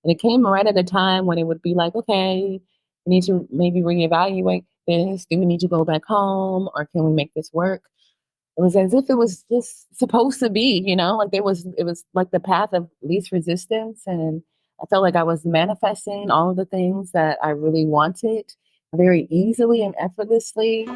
And it came right at a time when it would be like, okay, we need to maybe reevaluate this. Do we need to go back home or can we make this work? It was as if it was just supposed to be, like it was like the path of least resistance. And I felt like I was manifesting all of the things that I really wanted very easily and effortlessly.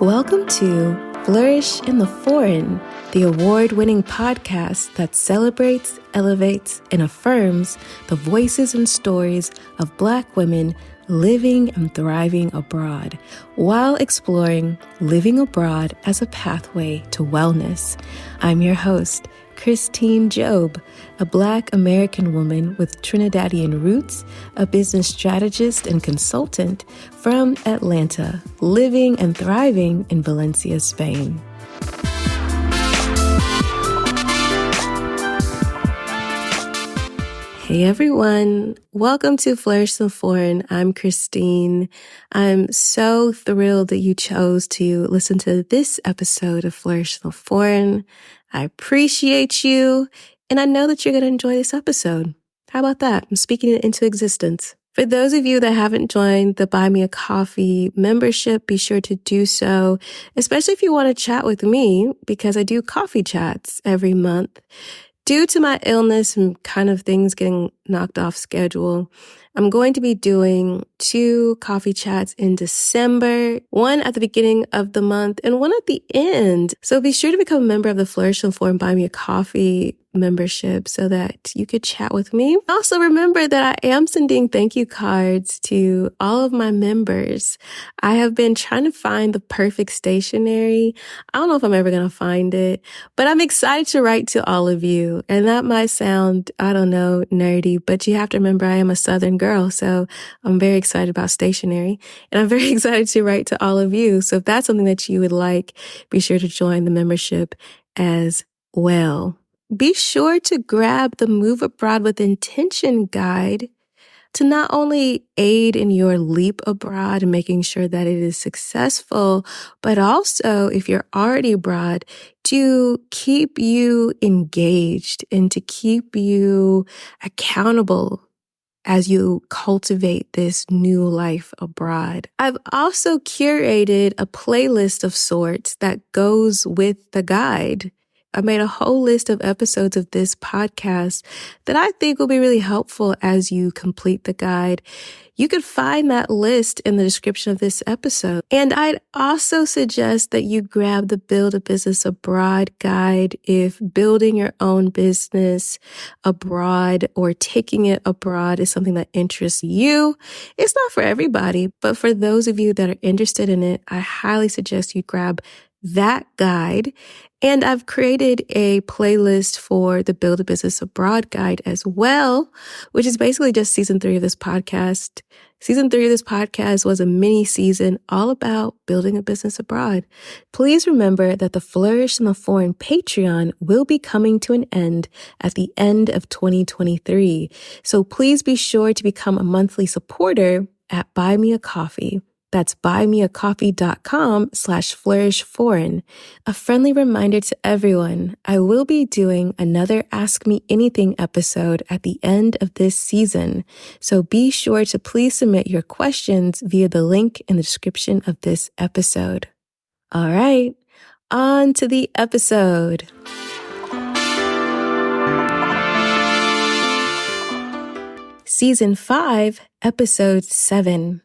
Welcome to Flourish in the Foreign, the award-winning podcast that celebrates, elevates, and affirms the voices and stories of Black women living and thriving abroad while exploring living abroad as a pathway to wellness. I'm your host, Christine Job, a Black American woman with Trinidadian roots, a business strategist and consultant from Atlanta, living and thriving in Valencia, Spain. Hey everyone, welcome to Flourish in the Foreign. I'm Christine. I'm so thrilled that you chose to listen to this episode of Flourish in the Foreign. I appreciate you, and I know that you're going to enjoy this episode. How about that? I'm speaking it into existence. For those of you that haven't joined the Buy Me a Coffee membership, be sure to do so, especially if you want to chat with me, because I do coffee chats every month. Due to my illness and kind of things getting knocked off schedule, I'm going to be doing 2 coffee chats in December, one at the beginning of the month and one at the end. So be sure to become a member of the Flourish and Foreign Buy Me a Coffee membership so that you could chat with me. Also remember that I am sending thank you cards to all of my members. I have been trying to find the perfect stationery. I don't know if I'm ever going to find it, but I'm excited to write to all of you. And that might sound, I don't know, nerdy, but you have to remember I am a Southern girl, so I'm very excited about stationery. And I'm very excited to write to all of you. So if that's something that you would like, be sure to join the membership as well. Be sure to grab the Move Abroad with Intention guide to not only aid in your leap abroad and making sure that it is successful, but also if you're already abroad, to keep you engaged and to keep you accountable as you cultivate this new life abroad. I've also curated a playlist of sorts that goes with the guide. I made a whole list of episodes of this podcast that I think will be really helpful as you complete the guide. You could find that list in the description of this episode. And I'd also suggest that you grab the Build a Business Abroad guide if building your own business abroad or taking it abroad is something that interests you. It's not for everybody, but for those of you that are interested in it, I highly suggest you grab that guide. And I've created a playlist for the Build a Business Abroad guide as well, which is basically just season 3 of this podcast. Season 3 of this podcast was a mini season all about building a business abroad. Please remember that the Flourish in the Foreign Patreon will be coming to an end at the end of 2023. So please be sure to become a monthly supporter at Buy Me a Coffee. That's buymeacoffee.com/flourishforeign. A friendly reminder to everyone, I will be doing another Ask Me Anything episode at the end of this season. So be sure to please submit your questions via the link in the description of this episode. All right, on to the episode. Season 5, Episode 7.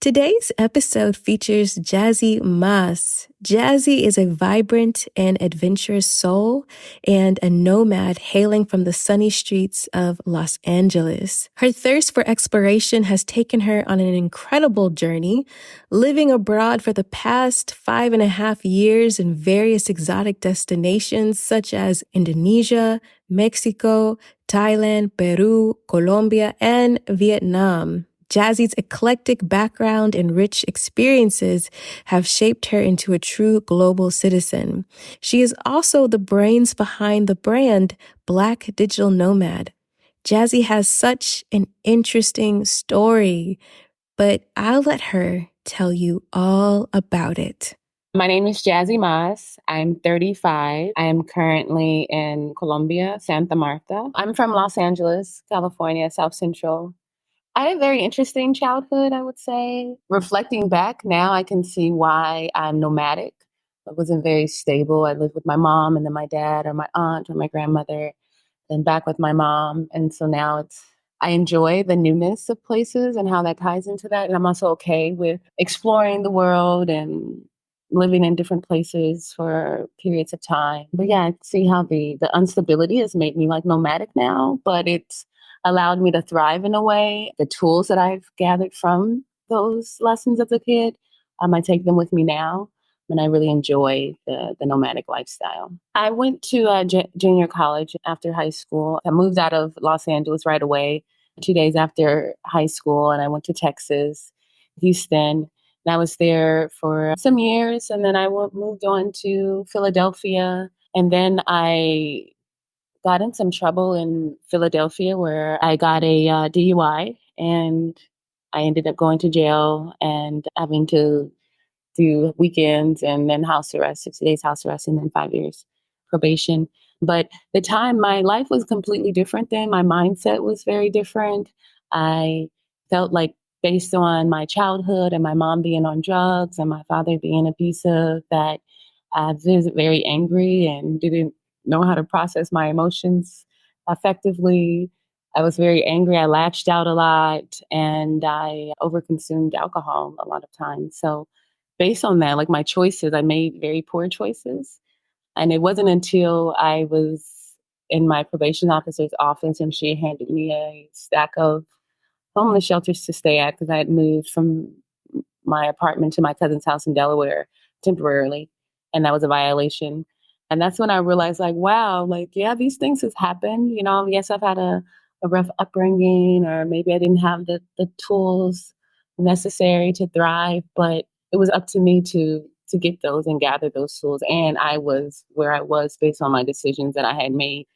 Today's episode features Jazzie Mas. Jazzie is a vibrant and adventurous soul and a nomad hailing from the sunny streets of Los Angeles. Her thirst for exploration has taken her on an incredible journey, living abroad for the past 5.5 years in various exotic destinations such as Indonesia, Mexico, Thailand, Peru, Colombia, and Vietnam. Jazzie's eclectic background and rich experiences have shaped her into a true global citizen. She is also the brains behind the brand Black Digital Nomad. Jazzie has such an interesting story, but I'll let her tell you all about it. My name is Jazzie. I'm 35. I am currently in Colombia, Santa Marta. I'm from Los Angeles, California, South Central. I had a very interesting childhood, I would say. Reflecting back now, I can see why I'm nomadic. I wasn't very stable. I lived with my mom and then my dad or my aunt or my grandmother, then back with my mom. And so now I enjoy the newness of places and how that ties into that. And I'm also okay with exploring the world and living in different places for periods of time. But yeah, I see how the instability has made me like nomadic now, but it's allowed me to thrive in a way. The tools that I've gathered from those lessons as a kid, I take them with me now. And I really enjoy the nomadic lifestyle. I went to junior college after high school. I moved out of Los Angeles right away, 2 days after high school, and I went to Texas, Houston. And I was there for some years, and then moved on to Philadelphia. And then I got in some trouble in Philadelphia where I got a DUI, and I ended up going to jail and having to do weekends and then house arrest, 60 days house arrest, and then 5 years probation. But the time, my life was completely different then. My mindset was very different. I felt like, based on my childhood and my mom being on drugs and my father being abusive, that I was very angry and didn't know how to process my emotions effectively. I was very angry. I lashed out a lot and I overconsumed alcohol a lot of times. So based on that, like my choices, I made very poor choices. And it wasn't until I was in my probation officer's office and she handed me a stack of homeless shelters to stay at because I had moved from my apartment to my cousin's house in Delaware temporarily. And that was a violation. And that's when I realized, like, wow, like, yeah, these things has happened. You know, yes, I've had a rough upbringing, or maybe I didn't have the tools necessary to thrive, but it was up to me to get those and gather those tools. And I was where I was based on my decisions that I had made.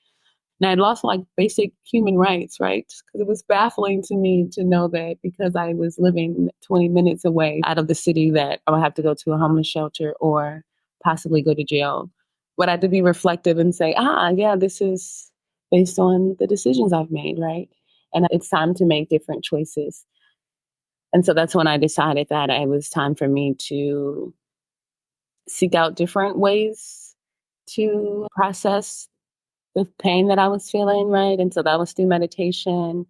And I lost like basic human rights, right? Because it was baffling to me to know that because I was living 20 minutes away out of the city that I would have to go to a homeless shelter or possibly go to jail. But I had to be reflective and say, yeah, this is based on the decisions I've made, right? And it's time to make different choices. And so that's when I decided that it was time for me to seek out different ways to process the pain that I was feeling, right? And so that was through meditation.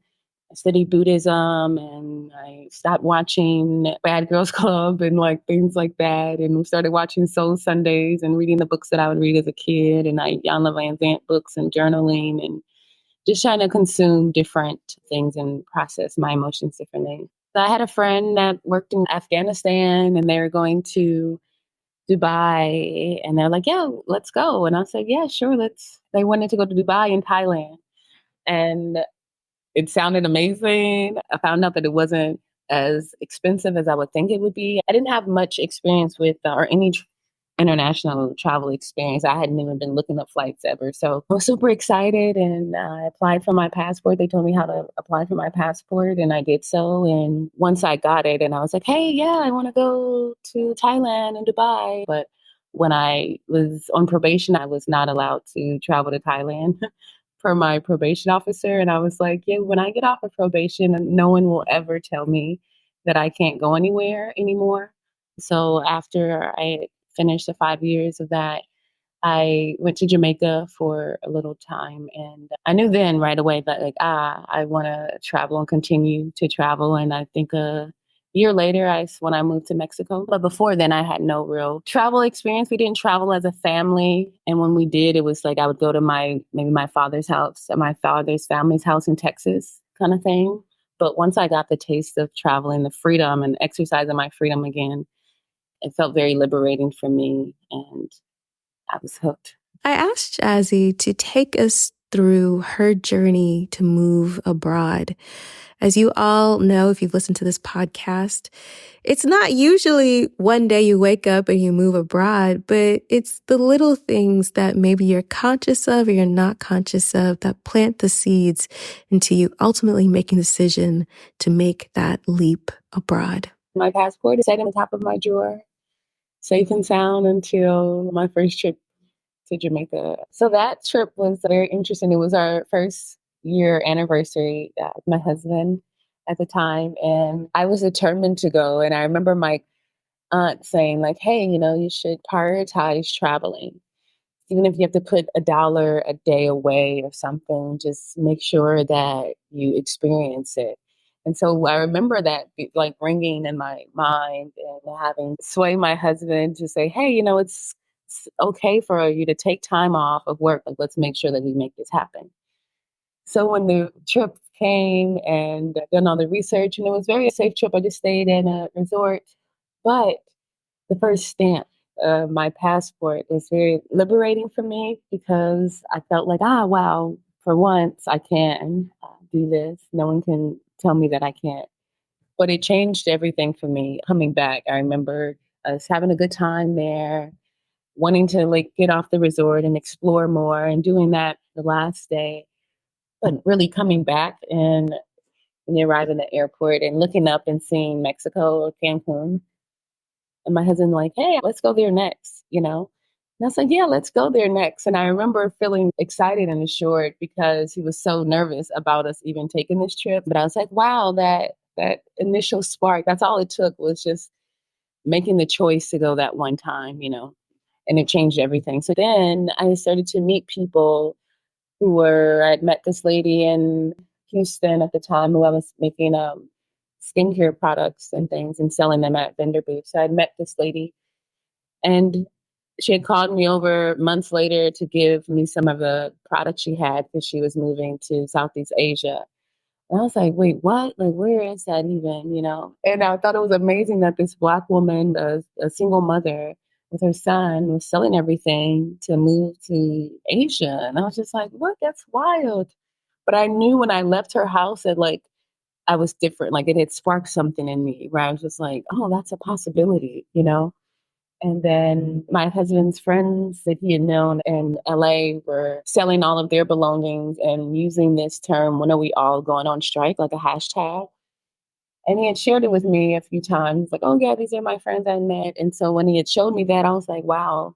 I studied Buddhism and I stopped watching Bad Girls Club and like things like that. And we started watching Soul Sundays and reading the books that I would read as a kid, and Iyanla Van books and journaling and just trying to consume different things and process my emotions differently. So I had a friend that worked in Afghanistan and they were going to Dubai, and they're like, yeah, let's go. And I said, yeah, sure. They wanted to go to Dubai and Thailand. And it sounded amazing. I found out that it wasn't as expensive as I would think it would be. I didn't have much experience with or any international travel experience. I hadn't even been looking up flights ever. So I was super excited and I applied for my passport. They told me how to apply for my passport and I did so. And once I got it and I was like, hey, yeah, I want to go to Thailand and Dubai. But when I was on probation, I was not allowed to travel to Thailand for my probation officer. And I was like, yeah, when I get off of probation, no one will ever tell me that I can't go anywhere anymore. So after I finished the 5 years of that, I went to Jamaica for a little time. And I knew then right away that like, I want to travel and continue to travel. And I think a year later, when I moved to Mexico. But before then, I had no real travel experience. We didn't travel as a family. And when we did, it was like I would go to maybe my father's house, or my father's family's house in Texas kind of thing. But once I got the taste of traveling, the freedom and exercising my freedom again, it felt very liberating for me. And I was hooked. I asked Jazzie to take us through her journey to move abroad. As you all know, if you've listened to this podcast, it's not usually one day you wake up and you move abroad, but it's the little things that maybe you're conscious of or you're not conscious of that plant the seeds into you ultimately making a decision to make that leap abroad. My passport is set in the top of my drawer. safe and sound until my first trip to Jamaica. So that trip was very interesting. It was our first year anniversary, my husband at the time, and I was determined to go. And I remember my aunt saying, like, hey, you should prioritize traveling. Even if you have to put $1 a day away or something, just make sure that you experience it. And so I remember that like ringing in my mind and having sway my husband to say, hey, it's okay for you to take time off of work. Like, let's make sure that we make this happen. So when the trip came and done all the research, and it was very a safe trip, I just stayed in a resort. But the first stamp, my passport, is very liberating for me because I felt like, wow, for once I can do this. No one can tell me that I can't. But it changed everything for me coming back. I remember us having a good time there, wanting to like get off the resort and explore more and doing that the last day. But really coming back and when you arrive in the airport and looking up and seeing Mexico or Cancun, and my husband like, hey, let's go there next. And I was like, yeah, let's go there next. And I remember feeling excited and assured because he was so nervous about us even taking this trip. But I was like, wow, that initial spark, that's all it took was just making the choice to go that one time, and it changed everything. So then I started to meet people I'd met this lady in Houston at the time who I was making skincare products and things and selling them at vendor booths. So I'd met this lady and she had called me over months later to give me some of the products she had because she was moving to Southeast Asia. And I was like, wait, what? Like, where is that even? And I thought it was amazing that this Black woman, a single mother with her son, was selling everything to move to Asia. And I was just like, what? That's wild. But I knew when I left her house that, like, I was different. Like, it had sparked something in me where I was just like, oh, that's a possibility? And then my husband's friends that he had known in LA were selling all of their belongings and using this term, when are we all going on strike, like a hashtag. And he had shared it with me a few times, like, oh, yeah, these are my friends I met. And so when he had showed me that, I was like, wow,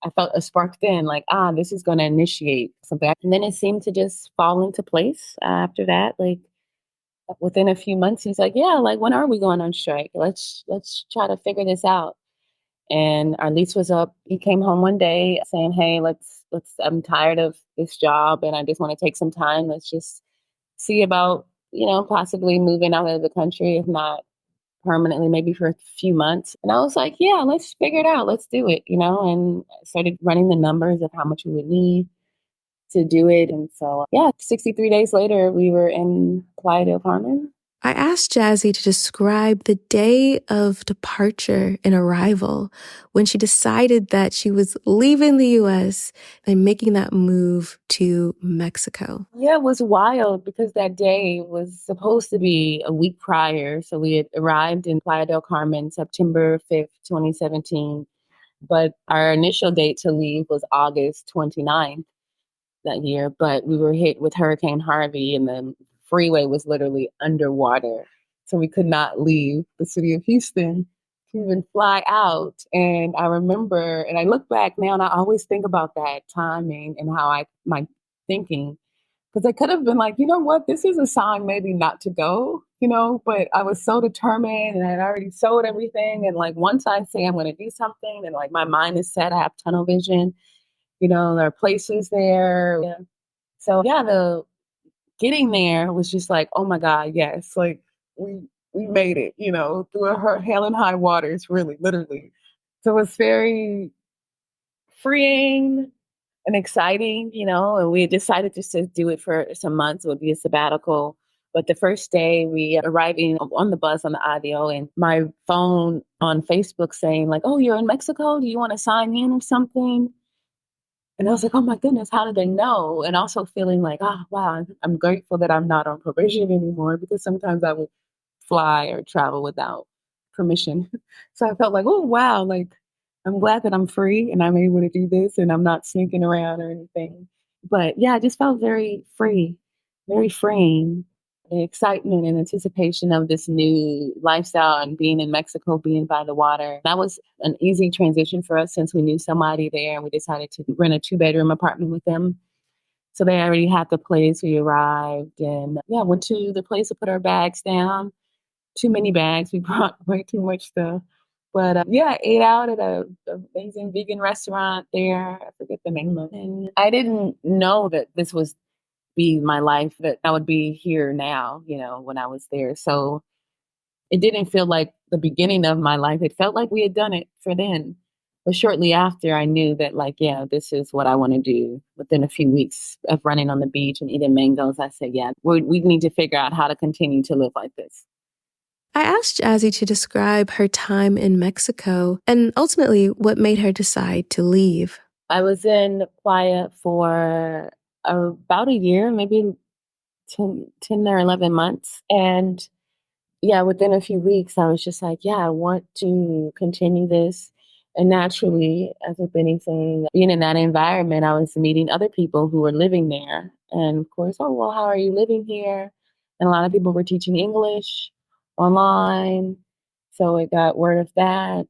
I felt a spark then, like, this is going to initiate something. And then it seemed to just fall into place after that. Like within a few months, he's like, yeah, like, when are we going on strike? Let's try to figure this out. And our lease was up. He came home one day saying, hey, let's I'm tired of this job and I just want to take some time. Let's just see about, possibly moving out of the country, if not permanently, maybe for a few months. And I was like, yeah, let's figure it out. Let's do it, and I started running the numbers of how much we would need to do it. And so, yeah, 63 days later, we were in Playa del Carmen. I asked Jazzie to describe the day of departure and arrival when she decided that she was leaving the US and making that move to Mexico. Yeah, it was wild because that day was supposed to be a week prior. So we had arrived in Playa del Carmen September 5th, 2017. But our initial date to leave was August 29th that year. But we were hit with Hurricane Harvey and the freeway was literally underwater. So we could not leave the city of Houston to even fly out. And I remember, and I look back now and I always think about that timing and how my thinking, because I could have been like, you know what, this is a sign maybe not to go, but I was so determined and I had already sold everything. And like once I say I'm going to do something and like my mind is set, I have tunnel vision, there are places there. Yeah. So yeah, the getting there was just like, oh my God, yes, like we made it, through hell and high waters, really, literally. So it's very freeing and exciting, and we decided just to do it for some months. It would be a sabbatical. But the first day we arriving on the bus on the audio and my phone on Facebook saying like, oh, you're in Mexico? Do you want to sign in or something? And I was like, oh my goodness, how did they know? And also feeling like, oh, wow, I'm grateful that I'm not on probation anymore because sometimes I would fly or travel without permission. So I felt like, oh, wow, like I'm glad that I'm free and I'm able to do this and I'm not sneaking around or anything. But yeah, I just felt very free, very freeing. the excitement and anticipation of this new lifestyle and being in Mexico, being by the water. That was an easy transition for us since we knew somebody there and we decided to rent a 2-bedroom apartment with them. So they already had the place. We arrived and yeah, went to the place to put our bags down. Too many bags. We brought way too much stuff. But yeah, ate out at a amazing vegan restaurant there. I forget the name of it. And I didn't know that this was be my life, that I would be here now, when I was there. So it didn't feel like the beginning of my life. It felt like we had done it for then. But shortly after, I knew that, like, yeah, this is what I want to do. Within a few weeks of running on the beach and eating mangoes, I said, yeah, we need to figure out how to continue to live like this. I asked Jazzie to describe her time in Mexico and ultimately what made her decide to leave. I was in Playa for about a year, maybe 10 or 11 months. And yeah, within a few weeks, I was just like, yeah, I want to continue this. And naturally, as with anything, being in that environment, I was meeting other people who were living there. And of course, oh, well, how are you living here? And a lot of people were teaching English online. So it got word of that.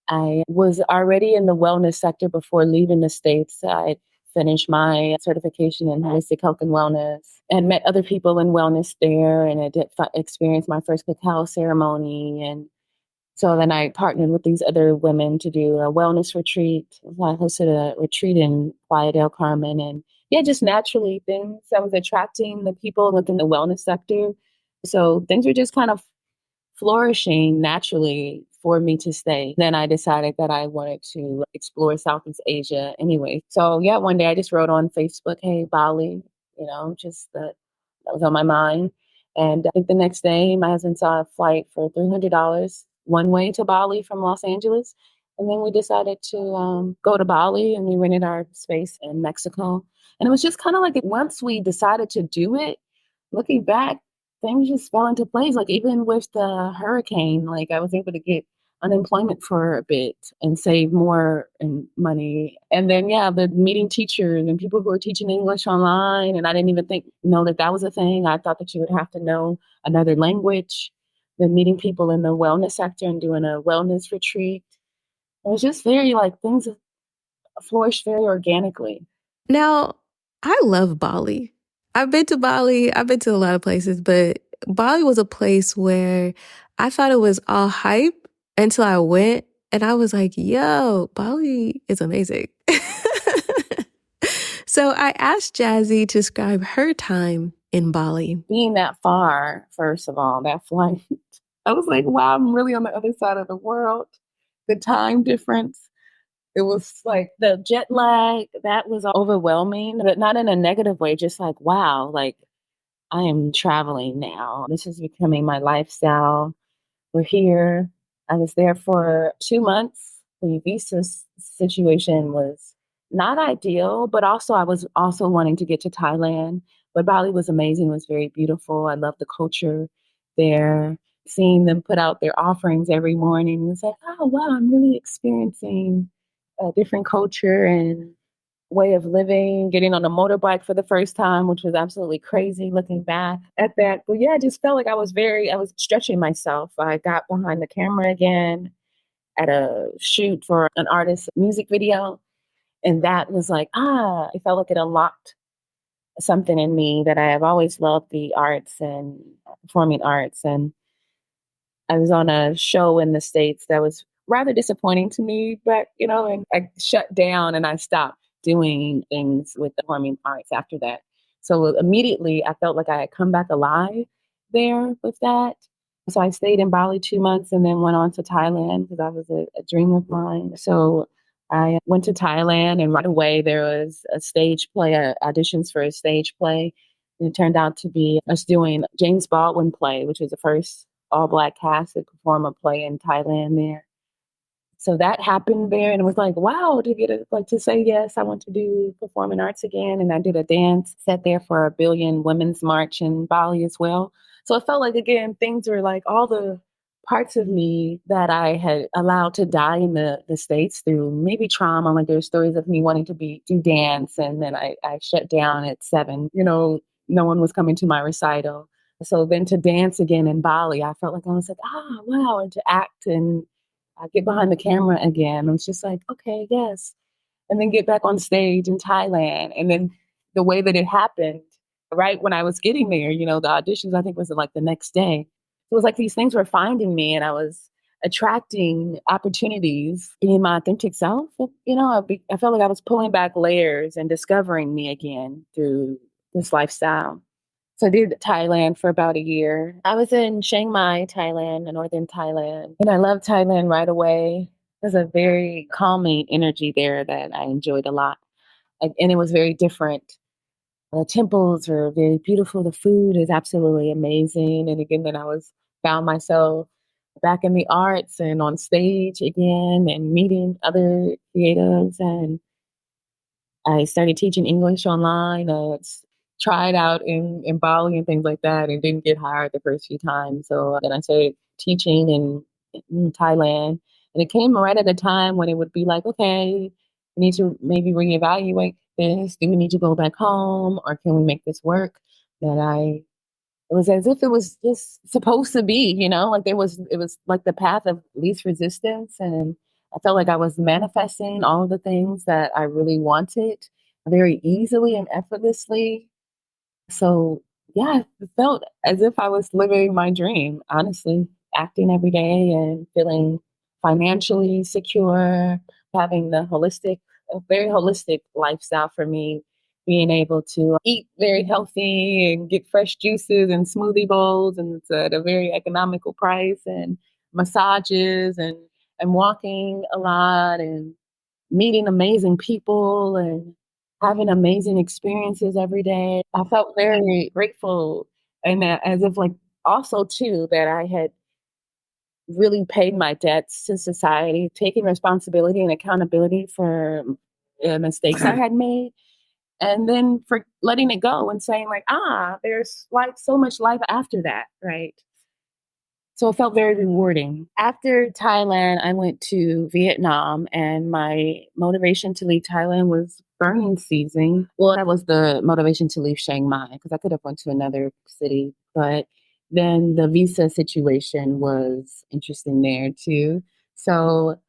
I was already in the wellness sector before leaving the States. I finished my certification in holistic health and wellness and met other people in wellness there. And I did experience my first cacao ceremony. And so then I partnered with these other women to do a wellness retreat. I hosted a retreat in Playa del Carmen. And yeah, just naturally things I was attracting the people within the wellness sector. So things were just kind of flourishing naturally for me to stay. Then I decided that I wanted to explore Southeast Asia anyway. So yeah, one day I just wrote on Facebook, hey, Bali, just that was on my mind. And I think the next day my husband saw a flight for $300 one way to Bali from Los Angeles. And then we decided to go to Bali and we rented our space in Mexico. And it was just kind of like once we decided to do it, looking back, things just fell into place. Like even with the hurricane, like I was able to get unemployment for a bit and save more in money. And then yeah, the meeting teachers and people who were teaching English online, and I didn't even know that that was a thing. I thought that you would have to know another language. Then meeting people in the wellness sector and doing a wellness retreat. It was just very like things flourished very organically. Now, I love Bali. I've been to Bali, I've been to a lot of places, but Bali was a place where I thought it was all hype until I went and I was like, yo, Bali is amazing. So I asked Jazzie to describe her time in Bali. Being that far, first of all, that flight, I was like, wow, I'm really on the other side of the world. The time difference, it was like the jet lag, that was overwhelming, but not in a negative way, just like, wow, like I am traveling now. This is becoming my lifestyle. We're here. I was there for 2 months. The visa situation was not ideal, but also I was also wanting to get to Thailand. But Bali was amazing. It was very beautiful. I love the culture there. Seeing them put out their offerings every morning, it was like, oh wow, I'm really experiencing a different culture and way of living, getting on a motorbike for the first time, which was absolutely crazy looking back at that. But yeah, I just felt like I was stretching myself. I got behind the camera again at a shoot for an artist's music video. And that was like, I felt like it unlocked something in me that I have always loved the arts and performing arts. And I was on a show in the States that was rather disappointing to me, but and I shut down and I stopped doing things with the performing arts after that. So immediately I felt like I had come back alive there with that. So I stayed in Bali 2 months and then went on to Thailand because that was a dream of mine. So I went to Thailand and right away there was a stage play, auditions for a stage play. And it turned out to be us doing James Baldwin play, which was the first all Black cast to perform a play in Thailand there. So that happened there, and it was like, wow, to get to say yes, I want to do performing arts again. And I did a dance set there for a Billion Women's March in Bali as well. So it felt like again, things were like all the parts of me that I had allowed to die in the States through maybe trauma. Like there's stories of me wanting to do dance, and then I shut down at 7. No one was coming to my recital. So then to dance again in Bali, I felt like I was like, wow, and to act and I get behind the camera again. I was just like, okay, yes. And then get back on stage in Thailand. And then the way that it happened, right when I was getting there, the auditions, I think was like the next day. It was like these things were finding me and I was attracting opportunities, being my authentic self. I felt like I was pulling back layers and discovering me again through this lifestyle. So I did Thailand for about a year. I was in Chiang Mai, Thailand, northern Thailand. And I loved Thailand right away. There's a very calming energy there that I enjoyed a lot. And it was very different. The temples are very beautiful. The food is absolutely amazing. And again, then found myself back in the arts and on stage again and meeting other creatives. And I started teaching English online. Tried out in Bali and things like that and didn't get hired the first few times. So then I started teaching in Thailand. And it came right at a time when it would be like, okay, we need to maybe reevaluate this. Do we need to go back home or can we make this work? It was as if it was just supposed to be, like it was like the path of least resistance. And I felt like I was manifesting all of the things that I really wanted very easily and effortlessly. So, yeah, it felt as if I was living my dream, honestly, acting every day and feeling financially secure, having a very holistic lifestyle for me, being able to eat very healthy and get fresh juices and smoothie bowls, and it's at a very economical price, and massages and walking a lot and meeting amazing people and having amazing experiences every day. I felt very grateful and that as if like also too that I had really paid my debts to society, taking responsibility and accountability for mistakes I had made, and then for letting it go and saying like, there's like so much life after that, right? So it felt very rewarding. After Thailand, I went to Vietnam, and my motivation to leave Thailand was burning season. Well, that was the motivation to leave Chiang Mai because I could have went to another city, but then the visa situation was interesting there too. So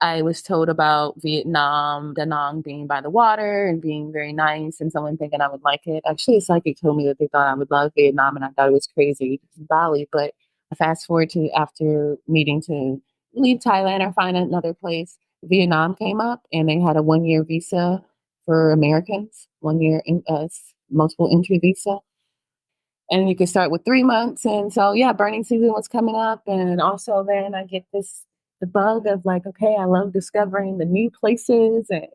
I was told about Vietnam, Da Nang being by the water and being very nice, and someone thinking I would like it. Actually, a psychic told me that they thought I would love Vietnam, and I thought it was crazy, Bali. But I fast forward to after needing to leave Thailand or find another place, Vietnam came up, and they had a 1 year visa for Americans, 1 year multiple entry visa. And you could start with 3 months. And so, yeah, burning season was coming up. And also then I get the bug of like, okay, I love discovering the new places and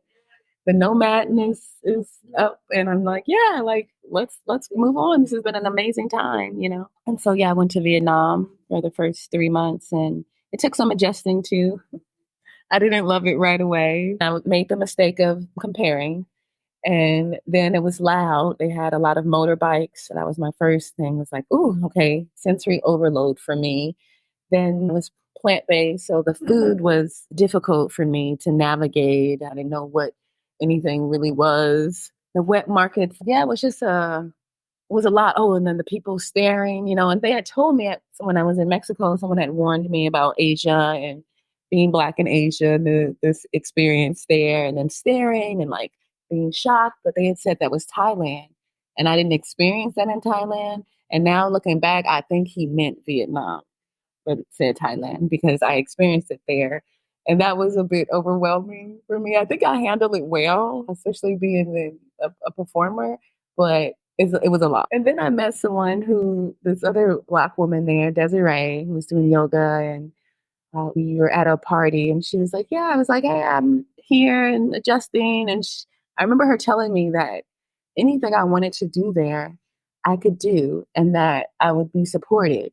the nomadness is up. And I'm like, yeah, like let's move on. This has been an amazing time. And so, yeah, I went to Vietnam for the first 3 months and it took some adjusting too. I didn't love it right away. I made the mistake of comparing and then it was loud. They had a lot of motorbikes. So that was my first thing. It was like, ooh, okay, sensory overload for me. Then it was plant based. So the food was difficult for me to navigate. I didn't know what anything really was. The wet markets, yeah, it was just it was a lot. Oh, and then the people staring, and they had told me when I was in Mexico, someone had warned me about Asia and being Black in Asia and this experience there, and then staring and like being shocked. But they had said that was Thailand, and I didn't experience that in Thailand. And now looking back, I think he meant Vietnam, but it said Thailand because I experienced it there. And that was a bit overwhelming for me. I think I handled it well, especially being a performer, but it was a lot. And then I met this other Black woman there, Desiree, who was doing yoga. And we were at a party and she was like, yeah, I was like, hey, I'm here and adjusting. And I remember her telling me that anything I wanted to do there, I could do and that I would be supported.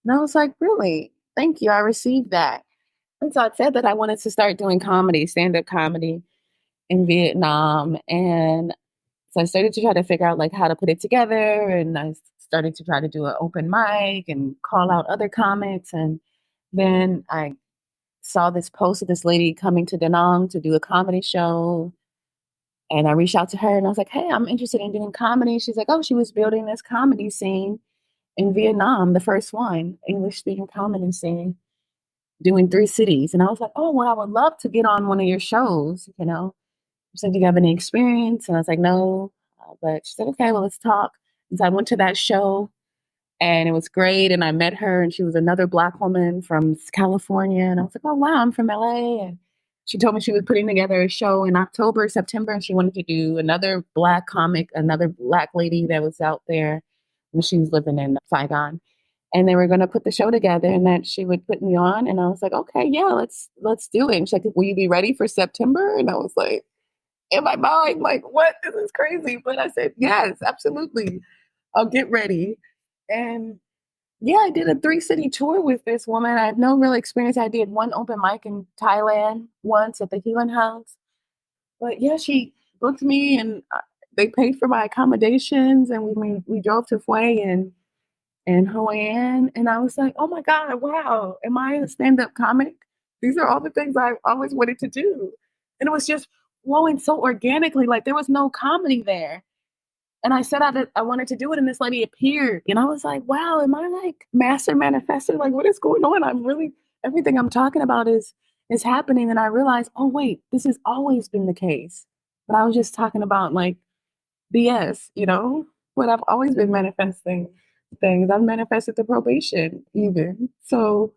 And I was like, really? Thank you. I received that. And so I said that I wanted to start doing comedy, stand up comedy in Vietnam. And so I started to try to figure out like how to put it together. And I started to try to do an open mic and call out other comics. And then I saw this post of this lady coming to Da Nang to do a comedy show. And I reached out to her and I was like, hey, I'm interested in doing comedy. She's like, oh, she was building this comedy scene in Vietnam, the first one, English speaking comedy scene, doing 3 cities. And I was like, oh, well, I would love to get on one of your shows. She said, do you have any experience? And I was like, no. But she said, okay, well, let's talk. And so I went to that show and it was great. And I met her and she was another Black woman from California. And I was like, oh, wow, I'm from LA. And she told me she was putting together a show in October, September, and she wanted to do another Black comic, another Black lady that was out there when she was living in Saigon. And they were going to put the show together and that she would put me on. And I was like, okay, yeah, let's do it. And she's like, will you be ready for September? And I was like, in my mind, like, what? This is crazy. But I said, yes, absolutely. I'll get ready. And yeah, I did a 3 city tour with this woman. I had no real experience. I did one open mic in Thailand once at the Healing House. But yeah, she booked me and they paid for my accommodations and we drove to Hue and Hoi An. And I was like, oh my God, wow, am I a stand-up comic? These are all the things I've always wanted to do. And it was just flowing so organically, like there was no comedy there. And I said I wanted to do it, and this lady appeared. And I was like, wow, am I like master manifesting? Like, what is going on? I'm really, everything I'm talking about is happening. And I realized, oh wait, this has always been the case. But I was just talking about like BS. But I've always been manifesting things. I've manifested the probation even. So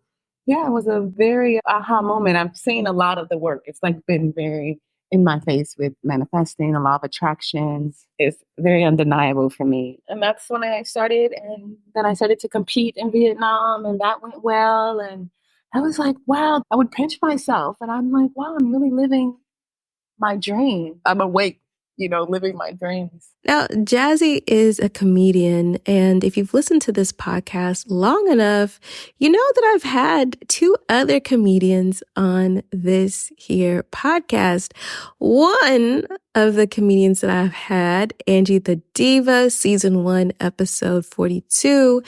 yeah, it was a very aha moment. I've seen a lot of the work. It's like been very in my face with manifesting, a law of attractions. It's very undeniable for me. And that's when I started. And then I started to compete in Vietnam and that went well. And I was like, wow, I would pinch myself. And I'm like, wow, I'm really living my dream. I'm awake, living my dreams. Now, Jazzie is a comedian, and if you've listened to this podcast long enough, you know that I've had 2 other comedians on this here podcast. One of the comedians that I've had, Angie the Diva, season 1, episode 42,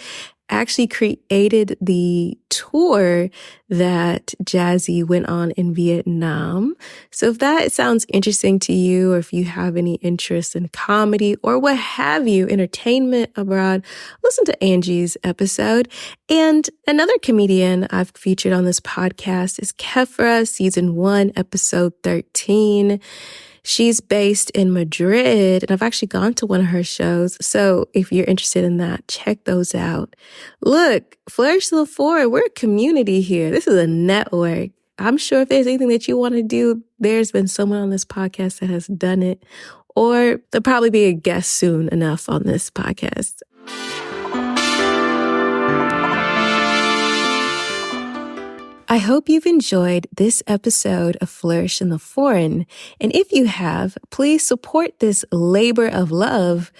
actually created the tour that Jazzie went on in Vietnam. So if that sounds interesting to you, or if you have any interest in comedy or what have you, entertainment abroad, listen to Angie's episode. And another comedian I've featured on this podcast is Kefra, season 1, episode 13. She's based in Madrid, and I've actually gone to one of her shows. So if you're interested in that, check those out. Look, Flourish the Four, we're a community here. This is a network. I'm sure if there's anything that you want to do, there's been someone on this podcast that has done it, or there'll probably be a guest soon enough on this podcast. I hope you've enjoyed this episode of Flourish in the Foreign. And if you have, please support this labor of love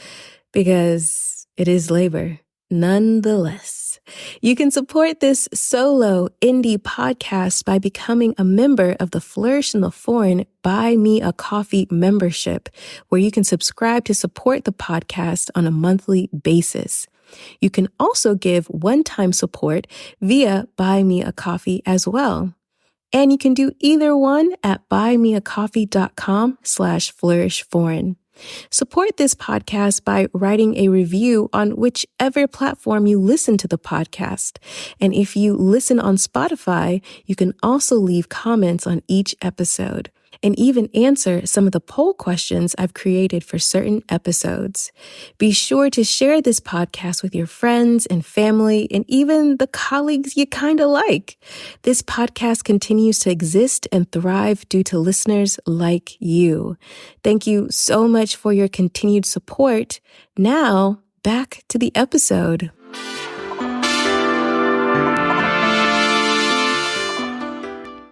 because it is labor nonetheless. You can support this solo indie podcast by becoming a member of the Flourish in the Foreign Buy Me a Coffee membership, where you can subscribe to support the podcast on a monthly basis. You can also give one-time support via Buy Me a Coffee as well. And you can do either one at buymeacoffee.com/flourishforeign. Support this podcast by writing a review on whichever platform you listen to the podcast. And if you listen on Spotify, you can also leave comments on each episode and even answer some of the poll questions I've created for certain episodes. Be sure to share this podcast with your friends and family and even the colleagues you kind of like. This podcast continues to exist and thrive due to listeners like you. Thank you so much for your continued support. Now, back to the episode.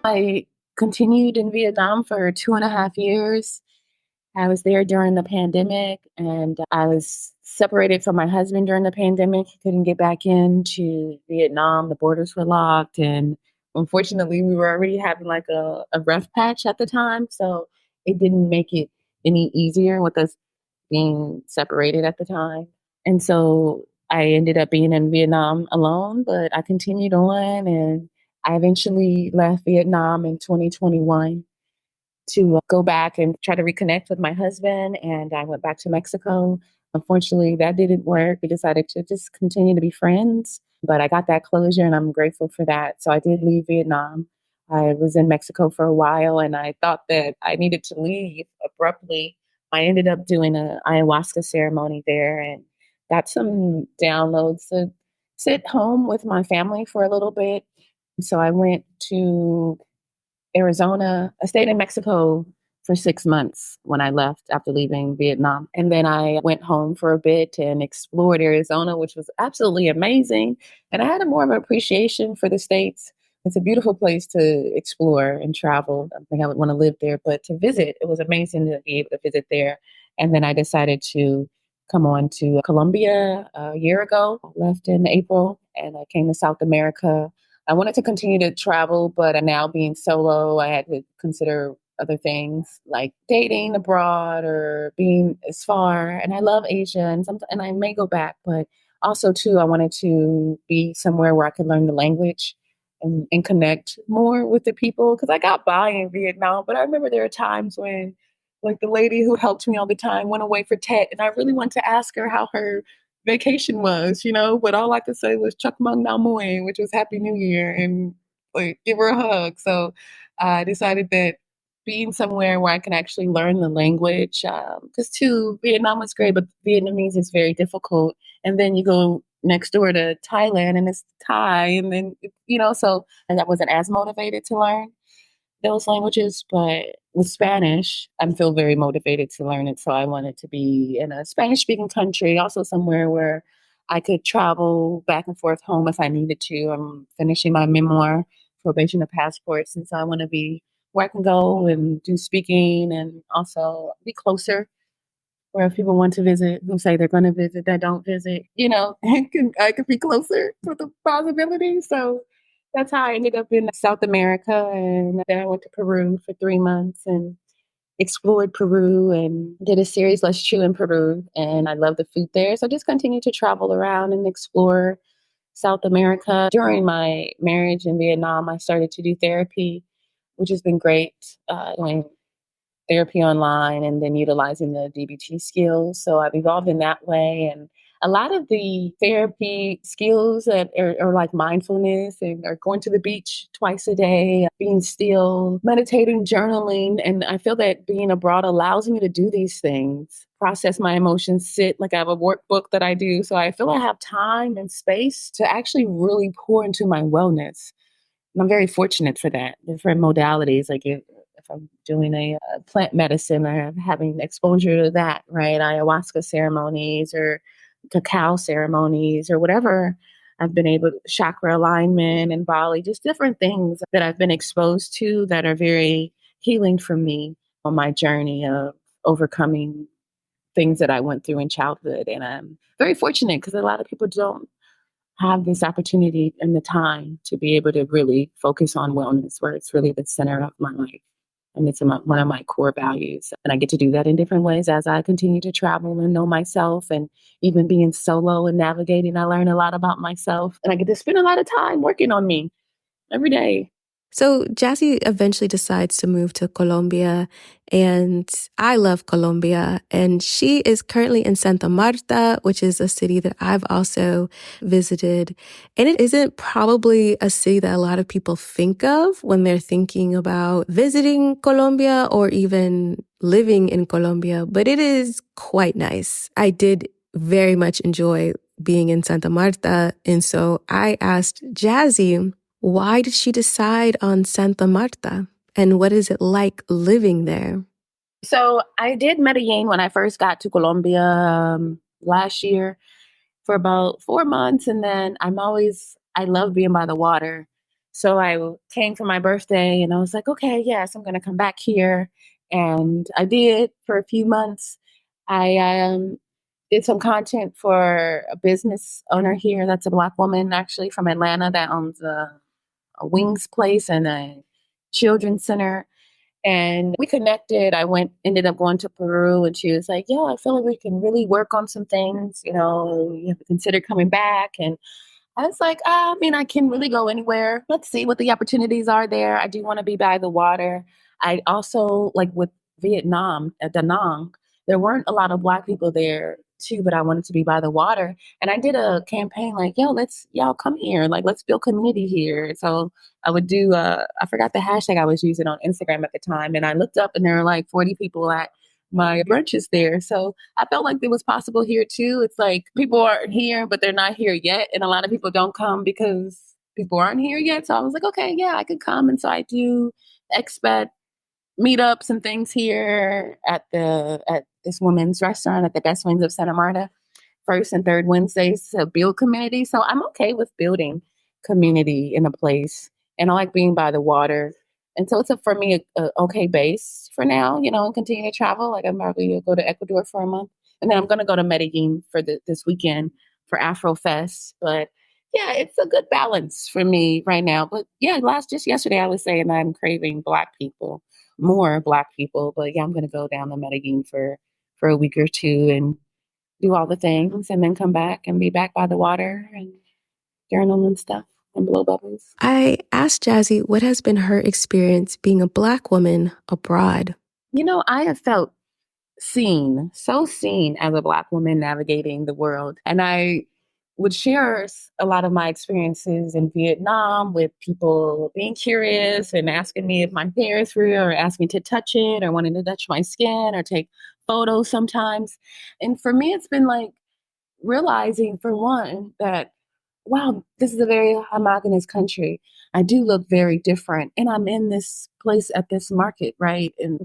I continued in Vietnam for 2.5 years. I was there during the pandemic and I was separated from my husband during the pandemic. He couldn't get back into Vietnam. The borders were locked. And unfortunately, we were already having like a rough patch at the time. So it didn't make it any easier with us being separated at the time. And so I ended up being in Vietnam alone, but I continued on and I eventually left Vietnam in 2021 to go back and try to reconnect with my husband. And I went back to Mexico. Unfortunately, that didn't work. We decided to just continue to be friends. But I got that closure and I'm grateful for that. So I did leave Vietnam. I was in Mexico for a while and I thought that I needed to leave abruptly. I ended up doing an ayahuasca ceremony there and got some downloads to sit home with my family for a little bit. So I went to Arizona. I stayed in Mexico for 6 months when I left after leaving Vietnam. And then I went home for a bit and explored Arizona, which was absolutely amazing. And I had a more of an appreciation for the States. It's a beautiful place to explore and travel. I think I would want to live there, but to visit, it was amazing to be able to visit there. And then I decided to come on to Colombia a year ago. I left in April and I came to South America. I wanted to continue to travel, but now being solo, I had to consider other things like dating abroad or being as far. And I love Asia, and I may go back, but also too, I wanted to be somewhere where I could learn the language and connect more with the people because I got by in Vietnam. But I remember there are times when, like the lady who helped me all the time, went away for Tet, and I really wanted to ask her how her vacation was, but all I could say was Chuck Mung Nam Moy, which was Happy New Year, and like give her a hug. So I decided that being somewhere where I can actually learn the language, because too, Vietnam was great, but Vietnamese is very difficult. And then you go next door to Thailand and it's Thai, and then, so and I wasn't as motivated to learn those languages, but with Spanish, I feel very motivated to learn it. So I wanted to be in a Spanish speaking country, also somewhere where I could travel back and forth home if I needed to. I'm finishing my memoir, Probation of Passports. And so I want to be where I can go and do speaking and also be closer where if people want to visit, who say they're going to visit, that don't visit, I could be closer to the possibility. So that's how I ended up in South America. And then I went to Peru for 3 months and explored Peru and did a series, Let's Chew in Peru. And I love the food there. So I just continued to travel around and explore South America. During my marriage in Vietnam, I started to do therapy, which has been great. Doing therapy online and then utilizing the DBT skills. So I've evolved in that way. And a lot of the therapy skills that are like mindfulness and are going to the beach twice a day, being still, meditating, journaling. And I feel that being abroad allows me to do these things, process my emotions, sit like I have a workbook that I do. So I feel I have time and space to actually really pour into my wellness. And I'm very fortunate for that. Different modalities, like if I'm doing a plant medicine or having exposure to that, right? Ayahuasca ceremonies or cacao ceremonies or whatever I've been able to, chakra alignment in Bali, just different things that I've been exposed to that are very healing for me on my journey of overcoming things that I went through in childhood. And I'm very fortunate because a lot of people don't have this opportunity and the time to be able to really focus on wellness, where it's really the center of my life. And it's one of my core values. And I get to do that in different ways as I continue to travel and know myself. And even being solo and navigating, I learn a lot about myself. And I get to spend a lot of time working on me every day. So Jazzie eventually decides to move to Colombia, and I love Colombia. And she is currently in Santa Marta, which is a city that I've also visited. And it isn't probably a city that a lot of people think of when they're thinking about visiting Colombia or even living in Colombia, but it is quite nice. I did very much enjoy being in Santa Marta. And so I asked Jazzie, why did she decide on Santa Marta? And what is it like living there? So I did Medellin when I first got to Colombia last year for about 4 months. And then I love being by the water. So I came for my birthday and I was like, okay, yes, I'm going to come back here. And I did for a few months. I did some content for a business owner here that's a Black woman actually from Atlanta that owns a wings place and a children's center. And we connected. Ended up going to Peru, and she was like, yeah, I feel like we can really work on some things. You have to consider coming back. And I was like, I can really go anywhere. Let's see what the opportunities are there. I do want to be by the water. I also like with Vietnam at Da Nang, there weren't a lot of Black people there too, but I wanted to be by the water. And I did a campaign like, yo, y'all come here, like let's build community here. So I would do I forgot the hashtag I was using on Instagram at the time. And I looked up and there were like 40 people at my brunches there. So I felt like it was possible here too. It's like people aren't here, but they're not here yet. And a lot of people don't come because people aren't here yet. So I was like, okay, yeah, I could come. And so I do expat meetups and things here at this woman's restaurant at the Best Wings of Santa Marta, first and third Wednesdays to build community. So I'm okay with building community in a place, and I like being by the water. And so it's for me a okay base for now, and continue to travel. Like I'm probably gonna go to Ecuador for a month, and then I'm gonna go to Medellin for this weekend for Afro Fest. But yeah, it's a good balance for me right now. But yeah, just yesterday I was saying that I'm craving Black people, more Black people. But yeah, I'm gonna go down to Medellin for a week or two and do all the things and then come back and be back by the water and journal and stuff and blow bubbles. I asked Jazzie what has been her experience being a Black woman abroad. I have felt so seen as a Black woman navigating the world. And I would share a lot of my experiences in Vietnam with people being curious and asking me if my hair is real or asking me to touch it or wanting to touch my skin or take photos sometimes. And for me, it's been like realizing, for one, that wow, this is a very homogenous country. I do look very different. And I'm in this place at this market, right? And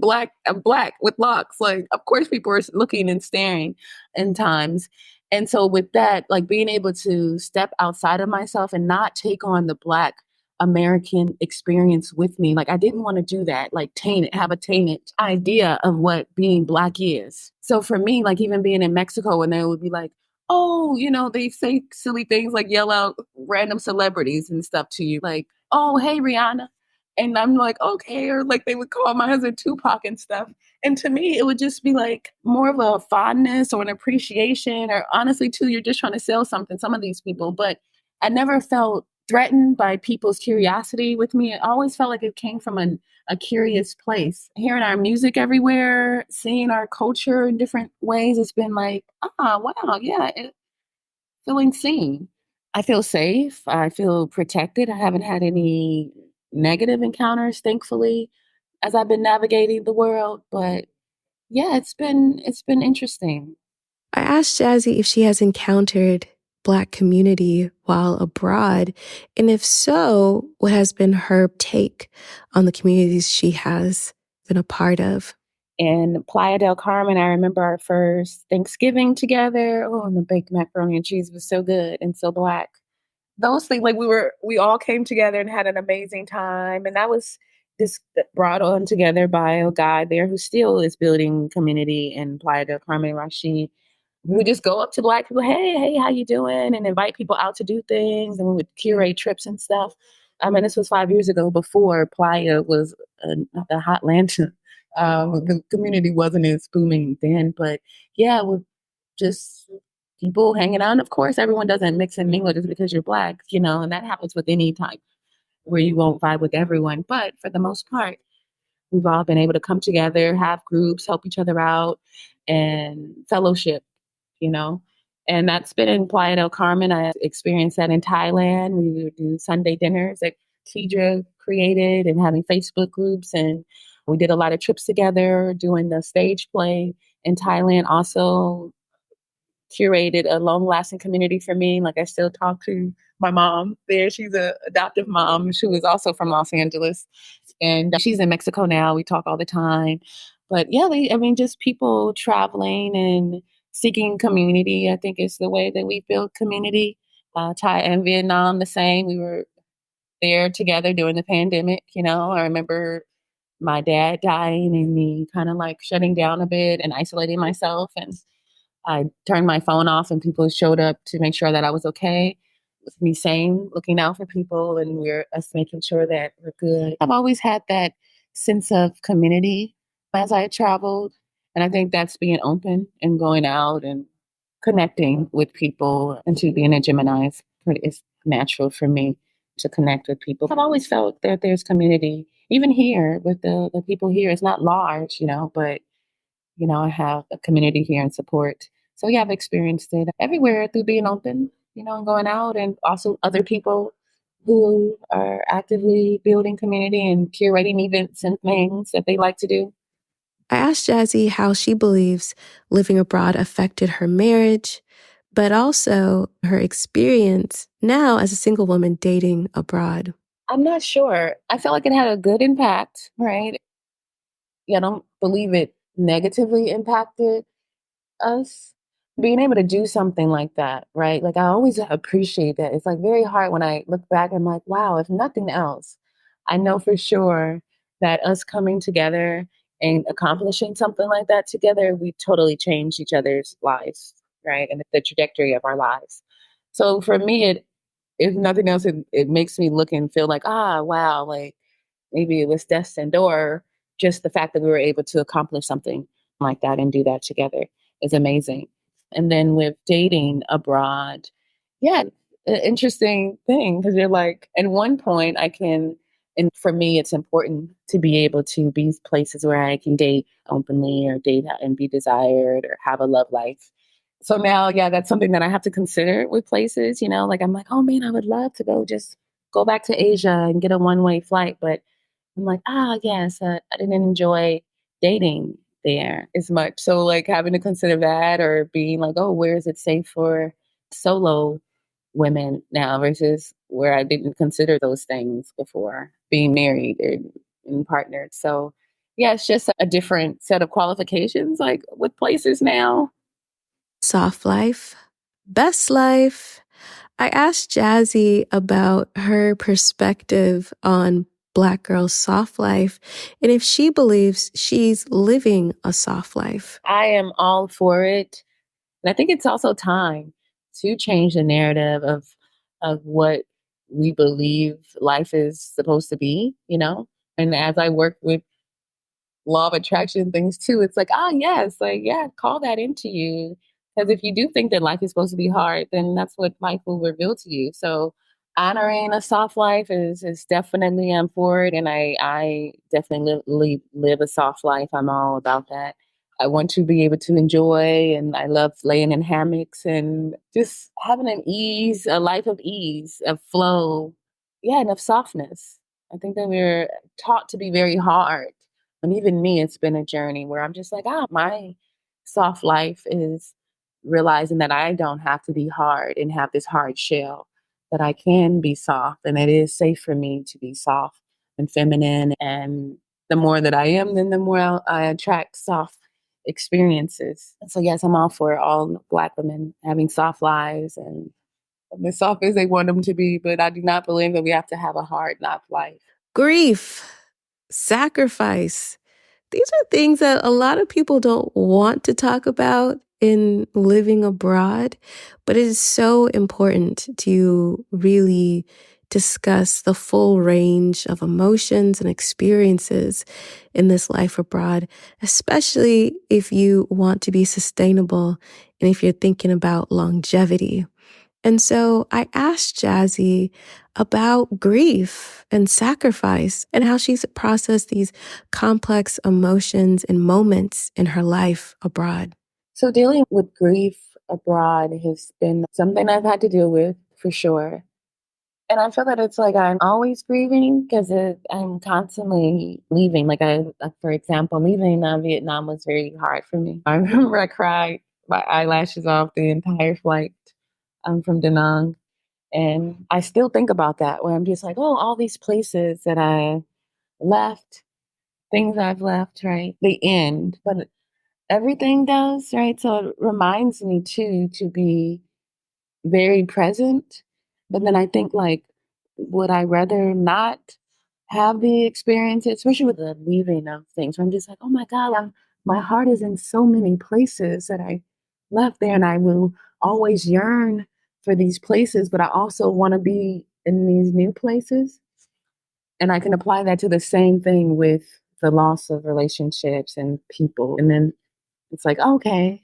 I'm black with locks. Like, of course, people are looking and staring in times. And so, with that, like being able to step outside of myself and not take on the Black American experience with me. Like, I didn't want to do that, like, have a tainted idea of what being Black is. So, for me, like, even being in Mexico, and they would be like, oh, they say silly things like yell out random celebrities and stuff to you, like, oh, hey, Rihanna. And I'm like, okay. Or like they would call my husband Tupac and stuff. And to me, it would just be like more of a fondness or an appreciation, or honestly, too, you're just trying to sell something, some of these people. But I never felt threatened by people's curiosity with me. It always felt like it came from a curious place. Hearing our music everywhere, seeing our culture in different ways, it's been like, wow, yeah, feeling seen. I feel safe. I feel protected. I haven't had any negative encounters, thankfully, as I've been navigating the world. But yeah, it's been interesting. I asked Jazzie if she has encountered Black community while abroad, and if so, what has been her take on the communities she has been a part of. In Playa del Carmen, I remember our first Thanksgiving together. Oh, and the baked macaroni and cheese was so good and so Black. Those things, like we all came together and had an amazing time. And that was just brought on together by a guy there who still is building community in Playa del Carmen, Rashid. We would just go up to Black people, hey, how you doing? And invite people out to do things. And we would curate trips and stuff. I mean, this was 5 years ago before Playa was the hot lantern. The community wasn't as booming then, but yeah, with just people hanging out. And of course, everyone doesn't mix and mingle just because you're Black, and that happens with any type where you won't vibe with everyone. But for the most part, we've all been able to come together, have groups, help each other out, and fellowship, you know. And that's been in Playa del Carmen. I experienced that in Thailand. We would do Sunday dinners that Tidra created and having Facebook groups. And we did a lot of trips together doing the stage play in Thailand. Also curated a long lasting community for me. Like I still talk to my mom there. She's a adoptive mom. She was also from Los Angeles and she's in Mexico now. We talk all the time. But yeah, just people traveling and seeking community, I think is the way that we build community. Thai and Vietnam, the same. We were there together during the pandemic. I remember my dad dying and me kind of like shutting down a bit and isolating myself. And I turned my phone off and people showed up to make sure that I was okay. With me sane, looking out for people and us making sure that we're good. I've always had that sense of community as I traveled. And I think that's being open and going out and connecting with people, and to being a Gemini is natural for me. to connect with people. I've always felt that there's community, even here with the people here. It's not large, but I have a community here and support. So yeah, I've experienced it everywhere through being open, and going out, and also other people who are actively building community and curating events and things that they like to do. I asked Jazzie how she believes living abroad affected her marriage, but also her experience now as a single woman dating abroad. I'm not sure. I felt like it had a good impact, right? Yeah, I don't believe it negatively impacted us. Being able to do something like that, right? Like I always appreciate that. It's like very hard when I look back, I'm like, wow, if nothing else, I know for sure that us coming together and accomplishing something like that together, we totally changed each other's lives, right? And the trajectory of our lives. So for me, if nothing else, it makes me look and feel like, wow, like maybe it was destined, or just the fact that we were able to accomplish something like that and do that together is amazing. And then with dating abroad, yeah, an interesting thing, because you're like, at one point, and for me, it's important to be able to be places where I can date openly or date and be desired or have a love life. So now, yeah, that's something that I have to consider with places, like I'm like, oh man, I would love to go back to Asia and get a one-way flight. But I'm like, yes, I didn't enjoy dating there as much. So like having to consider that, or being like, oh, where is it safe for solo women now versus where I didn't consider those things before being married and partnered. So yeah, it's just a different set of qualifications like with places now. Soft life, best life. I asked Jazzie about her perspective on Black girls' soft life and if she believes she's living a soft life. I am all for it. And I think it's also time to change the narrative of what we believe life is supposed to be. And as I work with law of attraction things too, it's like, yes, like, yeah, call that into you. Because if you do think that life is supposed to be hard, then that's what life will reveal to you. So honoring a soft life is definitely, I'm for it. And I definitely live a soft life. I'm all about that. I want to be able to enjoy, and I love laying in hammocks and just having a life of ease, of flow, yeah, and of softness. I think that we're taught to be very hard. And even me, it's been a journey where I'm just like, my soft life is realizing that I don't have to be hard and have this hard shell, that I can be soft, and it is safe for me to be soft and feminine. And the more that I am, then the more I attract soft experiences. So yes, I'm all for all Black women having soft lives and as soft as they want them to be, but I do not believe that we have to have a hard knock life. Grief, sacrifice. These are things that a lot of people don't want to talk about in living abroad, but it is so important to really discuss the full range of emotions and experiences in this life abroad, especially if you want to be sustainable and if you're thinking about longevity. And so I asked Jazzie about grief and sacrifice and how she's processed these complex emotions and moments in her life abroad. So dealing with grief abroad has been something I've had to deal with for sure. And I feel that it's like I'm always grieving because I'm constantly leaving. For example, leaving Vietnam was very hard for me. I remember I cried my eyelashes off the entire flight from Da Nang. And I still think about that, where I'm just like, oh, all these places that I left, things I've left, right? They end, but everything does, right? So it reminds me too to be very present. But then I think like, would I rather not have the experience, especially with the leaving of things? I'm just like, oh my God, my heart is in so many places that I left there, and I will always yearn for these places, but I also want to be in these new places. And I can apply that to the same thing with the loss of relationships and people. And then it's like, okay,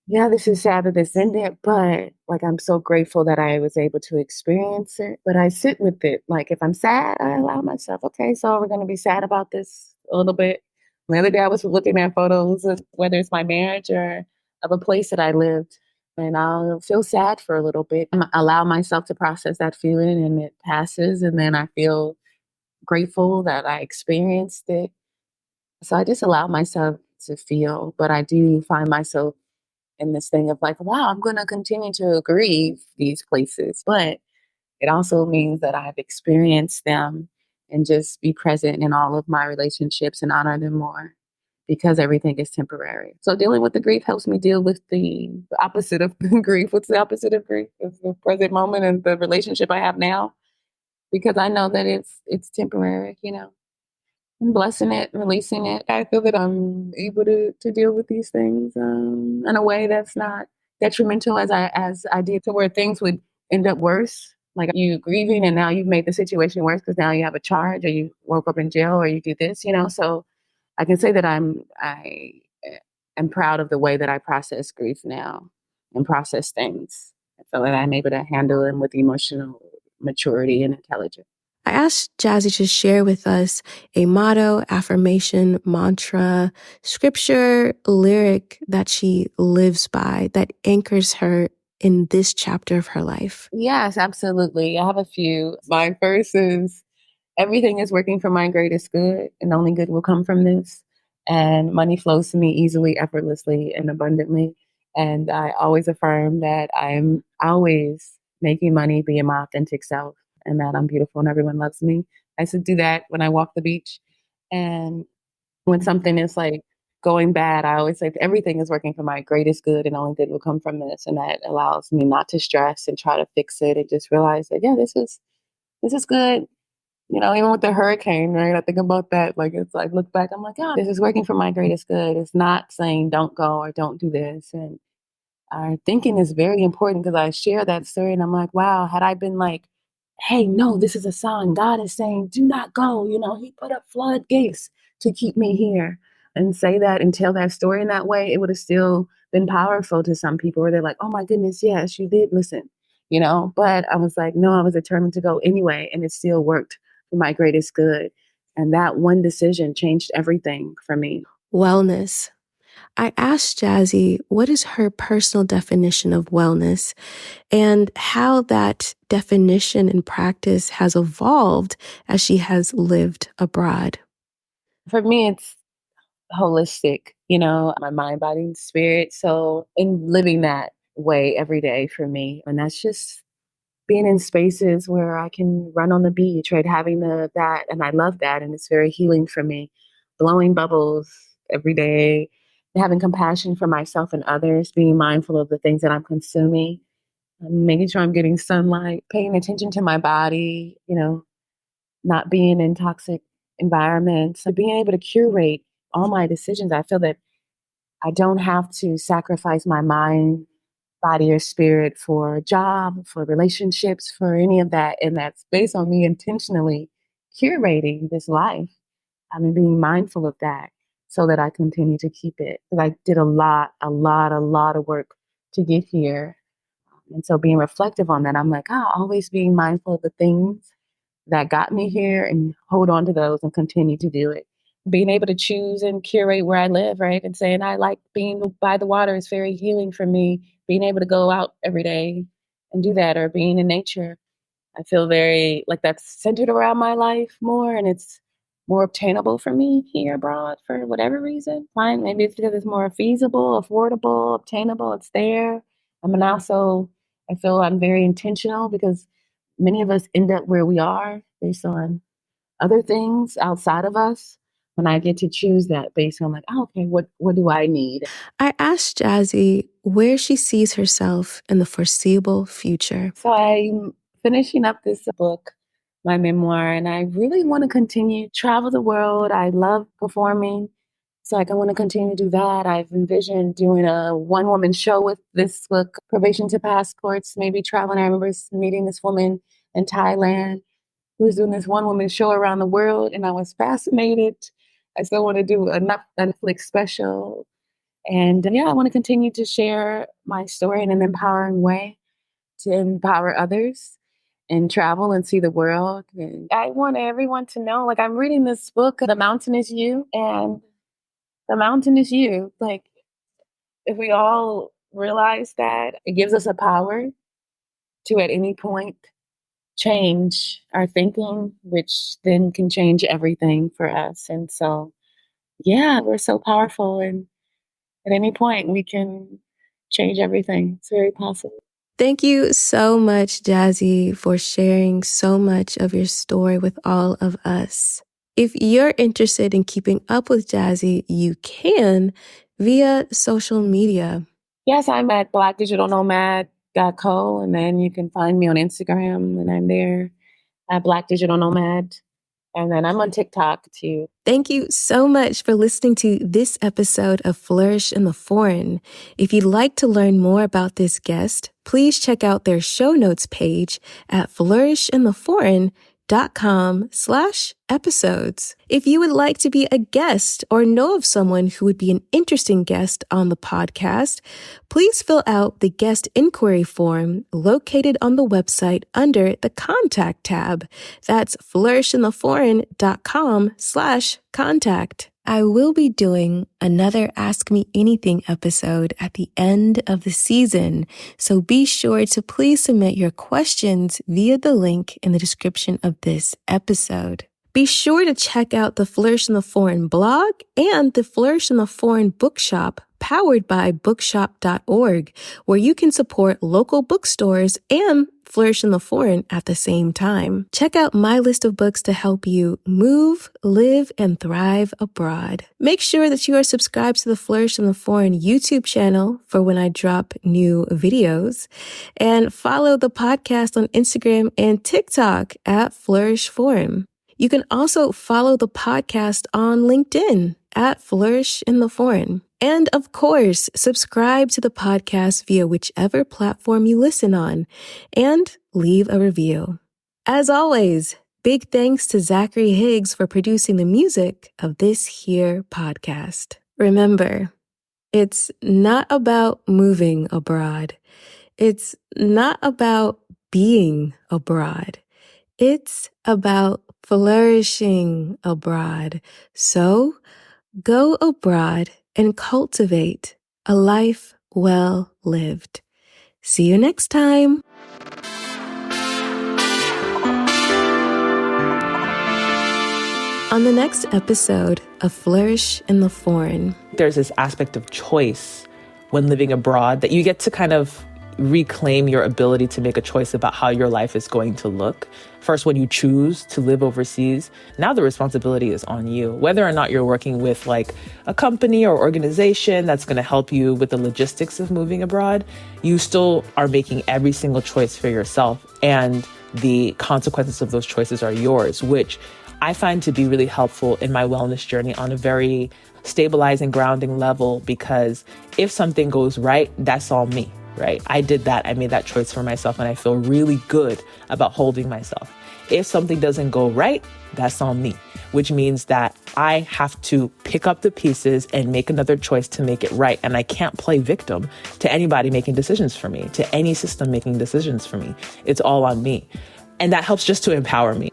yeah, this is sad that this ended, but like I'm so grateful that I was able to experience it. But I sit with it. Like if I'm sad, I allow myself, okay, so we're gonna be sad about this a little bit. The other day I was looking at photos of whether it's my marriage or of a place that I lived, and I'll feel sad for a little bit and allow myself to process that feeling and it passes, and then I feel grateful that I experienced it. So I just allow myself to feel, but I do find myself in this thing of like, wow, I'm going to continue to grieve these places, but it also means that I've experienced them and just be present in all of my relationships and honor them more because everything is temporary. So dealing with the grief helps me deal with the opposite of grief. What's the opposite of grief? It's the present moment and the relationship I have now because I know that it's temporary, you know. I'm blessing it, releasing it. I feel that I'm able to deal with these things in a way that's not detrimental as I did to where things would end up worse. Like you grieving and now you've made the situation worse because now you have a charge or you woke up in jail or you do this, you know. So I can say that I am proud of the way that I process grief now and process things. I feel that I'm able to handle them with emotional maturity and intelligence. I asked Jazzie to share with us a motto, affirmation, mantra, scripture, lyric that she lives by that anchors her in this chapter of her life. Yes, absolutely. I have a few. My first is everything is working for my greatest good, and only good will come from this. And money flows to me easily, effortlessly, and abundantly. And I always affirm that I'm always making money being my authentic self and that I'm beautiful and everyone loves me. I used to do that when I walk the beach. And when something is like going bad, I always say everything is working for my greatest good and only good will come from this. And that allows me not to stress and try to fix it and just realize that, yeah, this is good. You know, even with the hurricane, right? I think about that. Like, it's like, look back, I'm like, oh, this is working for my greatest good. It's not saying don't go or don't do this. And our thinking is very important because I share that story and I'm like, wow, had I been like, hey, no, this is a sign. God is saying, do not go. You know, He put up floodgates to keep me here and say that and tell that story in that way, it would have still been powerful to some people where they're like, oh my goodness, yes, you did listen, you know? But I was like, no, I was determined to go anyway. And it still worked for my greatest good. And that one decision changed everything for me. Wellness. I asked Jazzie what is her personal definition of wellness and how that definition and practice has evolved as she has lived abroad. For me, it's holistic, you know, my mind, body, and spirit. So, in living that way every day for me, and that's just being in spaces where I can run on the beach, right? Having that, and I love that, and it's very healing for me. Blowing bubbles every day, having compassion for myself and others, being mindful of the things that I'm consuming, making sure I'm getting sunlight, paying attention to my body, you know, not being in toxic environments, so being able to curate all my decisions. I feel that I don't have to sacrifice my mind, body, or spirit for a job, for relationships, for any of that. And that's based on me intentionally curating this life. I mean, being mindful of that so that I continue to keep it. Because I did a lot of work to get here. And so being reflective on that, I'm like, oh, always being mindful of the things that got me here and hold on to those and continue to do it. Being able to choose and curate where I live, right? And saying I like being by the water is very healing for me. Being able to go out every day and do that or being in nature. I feel very like that's centered around my life more and it's more obtainable for me here abroad for whatever reason. Fine, maybe it's because it's more feasible, affordable, obtainable, it's there. I mean also I feel I'm very intentional because many of us end up where we are based on other things outside of us. When I get to choose that based on like, oh, okay, what do I need? I asked Jazzie where she sees herself in the foreseeable future. So I'm finishing up this book, my memoir, and I really want to continue travel the world. I love performing. So like I want to continue to do that. I've envisioned doing a one woman show with this book, Probation to Passports, maybe traveling. I remember meeting this woman in Thailand who was doing this one woman show around the world and I was fascinated. I still want to do a Netflix special And yeah, I want to continue to share my story in an empowering way to empower others and travel and see the world. And I want everyone to know, like, I'm reading this book, The Mountain is You, and the mountain is you. Like, if we all realize that, it gives us a power to at any point change our thinking, which then can change everything for us. And so, yeah, we're so powerful. And at any point, we can change everything. It's very possible. Thank you so much, Jazzie, for sharing so much of your story with all of us. If you're interested in keeping up with Jazzie, you can via social media. Yes, I'm at blackdigitalnomad.co, and then you can find me on Instagram, and I'm there at Black Digital Nomad. And then I'm on TikTok too. Thank you so much for listening to this episode of Flourish in the Foreign. If you'd like to learn more about this guest, please check out their show notes page at flourishintheforeign.com/episodes. If you would like to be a guest or know of someone who would be an interesting guest on the podcast, please fill out the guest inquiry form located on the website under the Contact tab. That's flourishintheforeign.com/contact. I will be doing another Ask Me Anything episode at the end of the season, so be sure to please submit your questions via the link in the description of this episode. Be sure to check out the Flourish in the Foreign blog and the Flourish in the Foreign bookshop powered by bookshop.org, where you can support local bookstores and Flourish in the Foreign at the same time. Check out my list of books to help you move, live, and thrive abroad. Make sure that you are subscribed to the Flourish in the Foreign YouTube channel for when I drop new videos, and follow the podcast on Instagram and TikTok at Flourish Foreign. You can also follow the podcast on LinkedIn at Flourish in the Foreign. And of course, subscribe to the podcast via whichever platform you listen on and leave a review. As always, big thanks to Zachary Higgs for producing the music of this here podcast. Remember, it's not about moving abroad. It's not about being abroad. It's about flourishing abroad. So go abroad and cultivate a life well lived. See you next time. On the next episode of Flourish in the Foreign. There's this aspect of choice when living abroad that you get to kind of reclaim your ability to make a choice about how your life is going to look. First, when you choose to live overseas, now the responsibility is on you. Whether or not you're working with like a company or organization that's going to help you with the logistics of moving abroad, you still are making every single choice for yourself. And the consequences of those choices are yours, which I find to be really helpful in my wellness journey on a very stabilizing, grounding level, because if something goes right, that's all me. Right? I did that. I made that choice for myself, and I feel really good about holding myself. If something doesn't go right, that's on me, which means that I have to pick up the pieces and make another choice to make it right. And I can't play victim to anybody making decisions for me, to any system making decisions for me. It's all on me. And that helps just to empower me.